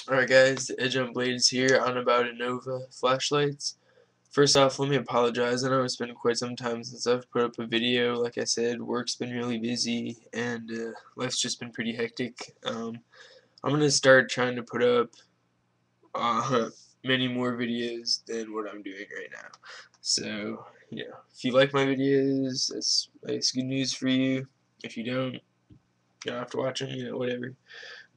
Alright guys, TheEdgeOnBlades here on about Inova flashlights. First off, let me apologize. I know it's been quite some time since I've put up a video. Like I said, work's been really busy and life's just been pretty hectic. I'm going to start trying to put up many more videos than what I'm doing right now. So, if you like my videos, that's good news for you. If you don't, you don't have to watch them, whatever.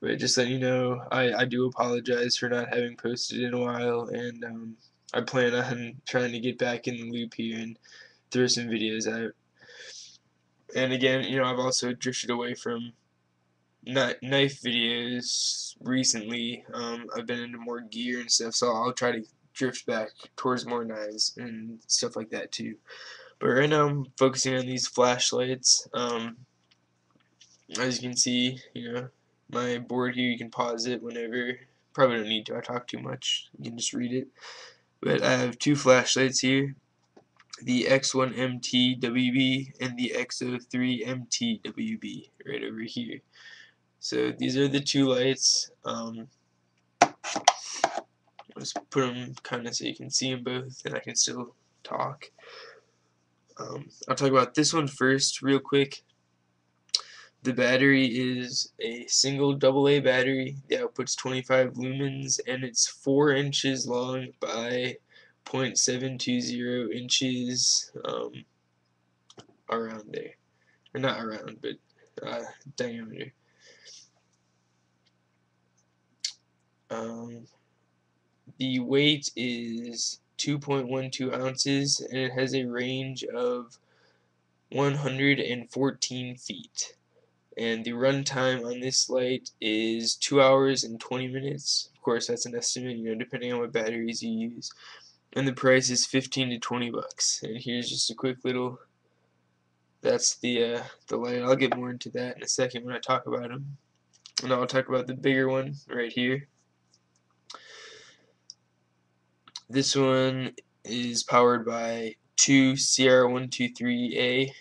But just letting you know, I do apologize for not having posted in a while, and I plan on trying to get back in the loop here and throw some videos out. And again, I've also drifted away from knife videos recently. I've been into more gear and stuff, so I'll try to drift back towards more knives and stuff like that too. But right now I'm focusing on these flashlights. As you can see, my board here, you can pause it whenever. Probably don't need to, I talk too much. You can just read it. But I have two flashlights here, the X1MT-WB and the X03MT-WB right over here. So these are the two lights. I'll just put them kind of so you can see them both and I can still talk. I'll talk about this one first real quick. The battery is a single AA battery. The output's 25 lumens and it's 4 inches long by 0.720 inches around there. Or not around, but diameter. The weight is 2.12 ounces and it has a range of 114 feet. And the runtime on this light is 2 hours and 20 minutes. Of course, that's an estimate, depending on what batteries you use. And the price is 15 to 20 bucks. And here's just a quick little. That's the light. I'll get more into that in a second when I talk about them. And I'll talk about the bigger one right here. This one is powered by two CR123A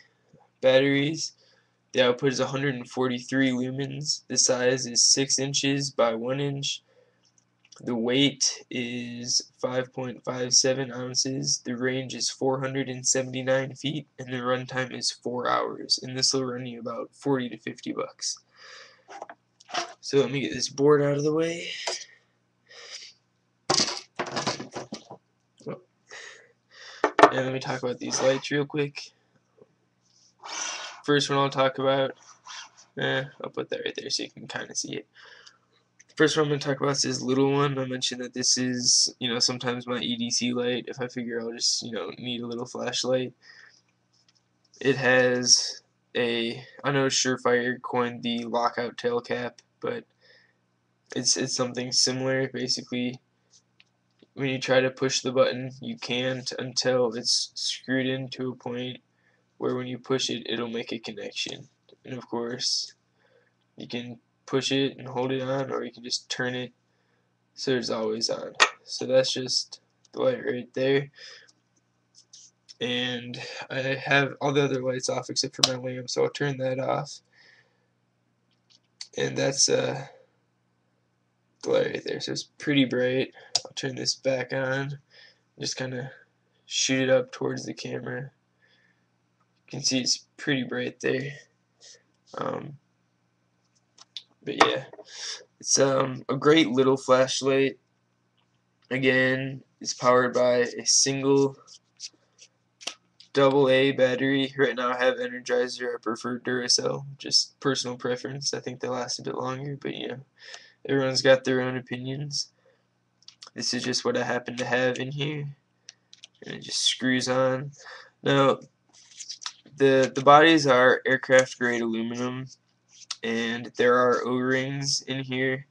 batteries. The output is 143 lumens. The size is 6 inches by 1 inch. The weight is 5.57 ounces. The range is 479 feet, and the runtime is 4 hours. And this will run you about 40 to 50 bucks. So let me get this board out of the way. And let me talk about these lights real quick. First one I'll talk about, I'll put that right there so you can kind of see it. First one I'm going to talk about is this little one. I mentioned that this is, sometimes my EDC light if I figure I'll just, need a little flashlight. It has I know Surefire coined the lockout tail cap, but it's something similar. Basically, when you try to push the button, you can't until it's screwed into a point where when you push it, it'll make a connection. And of course, you can push it and hold it on, or you can just turn it so it's always on. So that's just the light right there. And I have all the other lights off except for my lamp, so I'll turn that off. And that's the light right there. So it's pretty bright. I'll turn this back on. Just kind of shoot it up towards the camera. You can see it's pretty bright there. But yeah, it's a great little flashlight. Again, it's powered by a single AA battery. Right now I have Energizer. I prefer Duracell, just personal preference. I think they last a bit longer, but everyone's got their own opinions. This is just what I happen to have in here, and it just screws on. Now, the bodies are aircraft grade aluminum, and there are O-rings in here.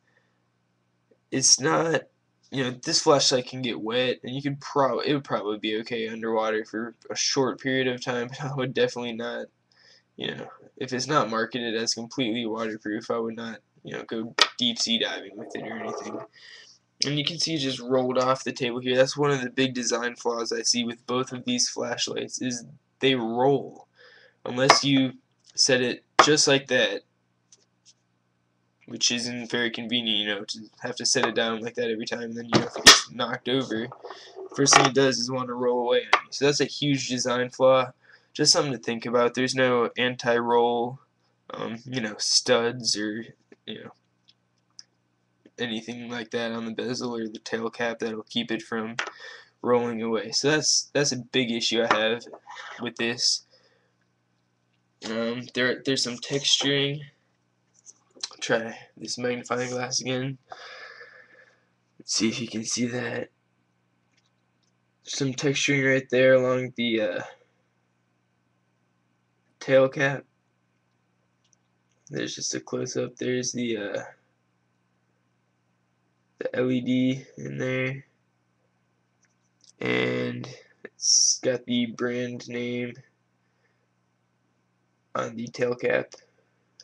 It's not, this flashlight can get wet, and it would probably be okay underwater for a short period of time, but I would definitely not, if it's not marketed as completely waterproof, I would not, go deep sea diving with it or anything. And you can see it just rolled off the table here. That's one of the big design flaws I see with both of these flashlights, is they roll. Unless you set it just like that, which isn't very convenient, you know, to have to set it down like that every time, and then, you know, if it gets knocked over, first thing it does is want to roll away on you. So that's a huge design flaw. Just something to think about. There's no anti-roll, you know, studs or, you know, anything like that on the bezel or the tail cap that'll keep it from rolling away. So that's a big issue I have with this. There's some texturing. Try this magnifying glass again. Let's see if you can see that. Some texturing right there along the tail cap. There's just a close up. There's the LED in there, and it's got the brand name on the tail cap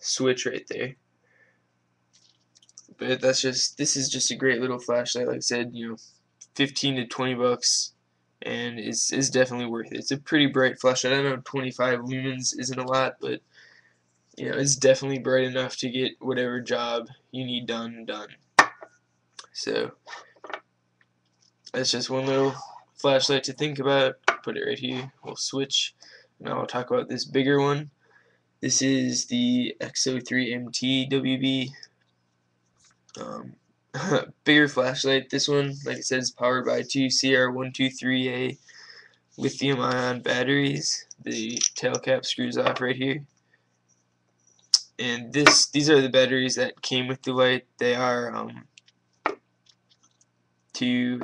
switch right there. But this is just a great little flashlight. Like I said, you know, 15 to 20 bucks, and it's definitely worth it. It's a pretty bright flashlight. I know 25 lumens isn't a lot, but you know, it's definitely bright enough to get whatever job you need done. So that's just one little flashlight to think about. Put it right here. We'll switch. Now I'll talk about this bigger one. This is the X03MT WB. Bigger flashlight. This one, like I said, is powered by two CR123A lithium-ion batteries. The tail cap screws off right here. And these are the batteries that came with the light. They are two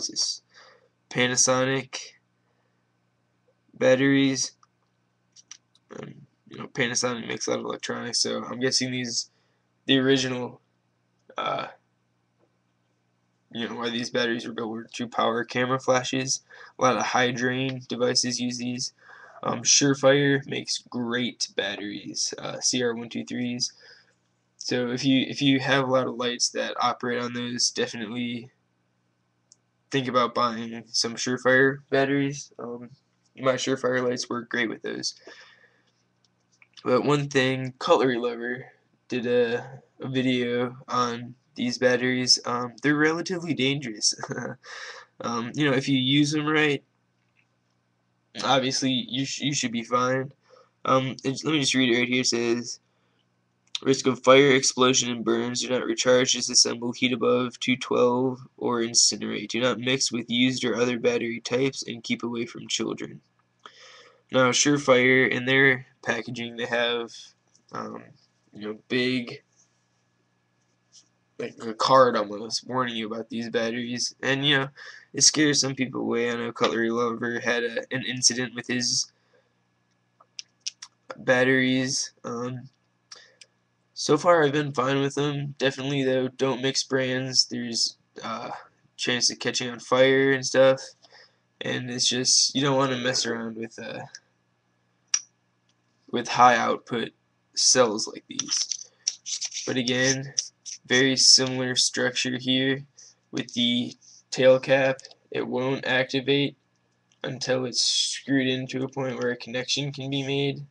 Panasonic batteries. You know, Panasonic makes a lot of electronics, so I'm guessing the original, you know, why these batteries were built were to power camera flashes. A lot of high drain devices use these. Surefire makes great batteries, CR123s. So if you have a lot of lights that operate on those, definitely think about buying some Surefire batteries. My Surefire lights work great with those. But one thing, Cutlery Lover did a video on these batteries. They're relatively dangerous. You know, if you use them right, obviously you should be fine. Let me just read it right here. It says, risk of fire, explosion, and burns. Do not recharge, disassemble, heat above 212, or incinerate. Do not mix with used or other battery types, and keep away from children. Now, Surefire, in their packaging, they have, you know, big, like a card almost, warning you about these batteries. And, you know, it scares some people away. I know Cutlery Lover had an incident with his batteries. So far, I've been fine with them. Definitely, though, don't mix brands. There's chance of catching on fire and stuff. And it's just, you don't want to mess around with high output cells like these. But again, very similar structure here with the tail cap. It won't activate until it's screwed into a point where a connection can be made.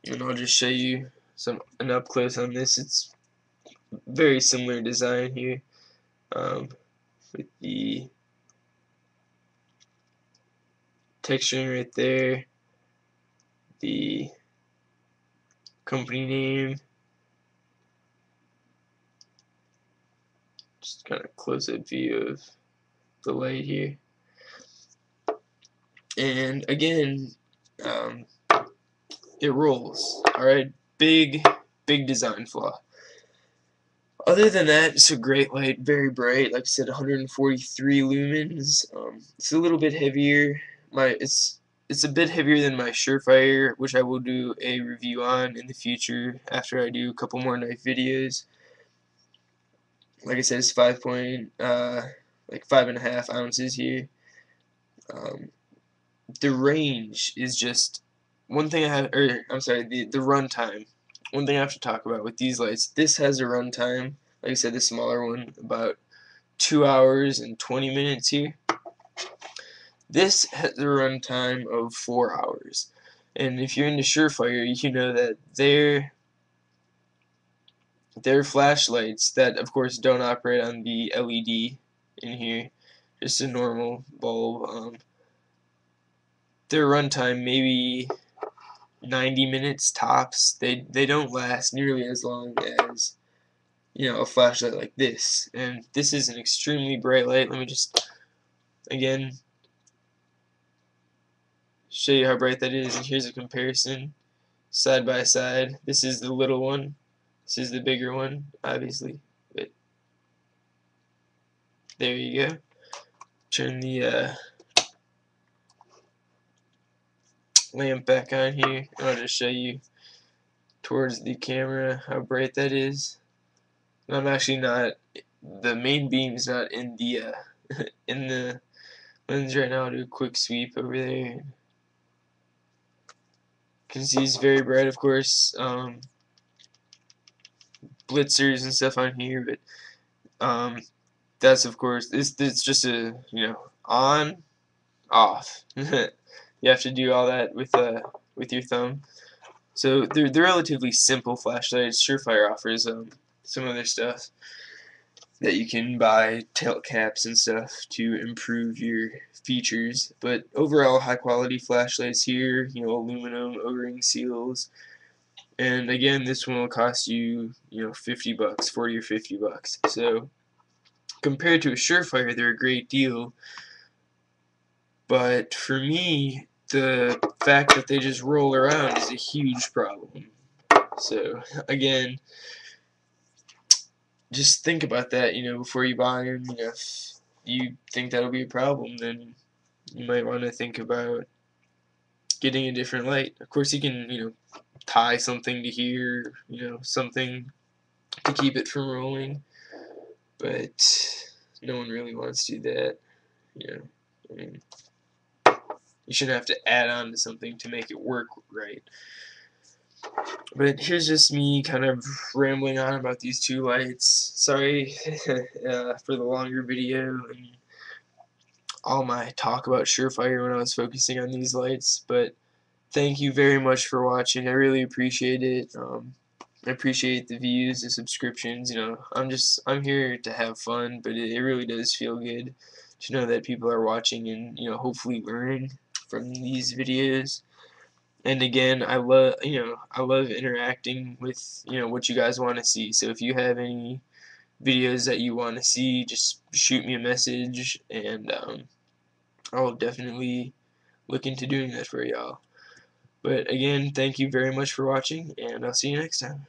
And I'll just show you an up close on this. It's very similar design here, with the texturing right there, the company name, just kind of close-up view of the light here. And again, it rolls. Alright, big design flaw. Other than that, it's a great light, very bright. Like I said, 143 lumens. It's a little bit heavier. It's a bit heavier than my Surefire, which I will do a review on in the future after I do a couple more knife videos. Like I said, it's 5.5 ounces here. The range is just one thing I'm sorry, the runtime. One thing I have to talk about with these lights, this has a runtime, like I said, the smaller one, about 2 hours and 20 minutes here. This has a runtime of 4 hours. And if you're into Surefire, you know that their they're flashlights that of course don't operate on the LED in here, just a normal bulb. Their runtime maybe 90 minutes tops. They don't last nearly as long as, you know, a flashlight like this. And this is an extremely bright light. Let me just again show you how bright that is, and here's a comparison side by side. This is the little one, this is the bigger one, obviously, but there you go. Turn the lamp back on here, and I'll just show you towards the camera how bright that is. I'm actually not, the main beam's not in the in the lens right now. I'll do a quick sweep over there. You can see it's very bright, of course. Blitzers and stuff on here, but that's of course it's just a, you know, on, off. You have to do all that with your thumb. So they're relatively simple flashlights. Surefire offers some other stuff that you can buy, tilt caps and stuff to improve your features. But overall, high quality flashlights here. You know, aluminum O-ring seals. And again, this one will cost you, you know, 50 bucks, 40 or 50 bucks. So compared to a Surefire, they're a great deal. But for me, the fact that they just roll around is a huge problem. So again, just think about that, you know, before you buy them. You know, if you think that'll be a problem, then you might want to think about getting a different light. Of course, you can, you know, tie something to here, you know, something to keep it from rolling, but no one really wants to do that. You know, I mean, you shouldn't have to add on to something to make it work right. But here's just me kind of rambling on about these two lights. Sorry for the longer video and all my talk about Surefire when I was focusing on these lights, but thank you very much for watching. I really appreciate it. I appreciate the views, the subscriptions. You know, I'm here to have fun, but it really does feel good to know that people are watching and, you know, hopefully learning from these videos. And again, I love interacting with, you know, what you guys want to see. So if you have any videos that you want to see, just shoot me a message, and I'll definitely look into doing that for y'all. But again, thank you very much for watching, and I'll see you next time.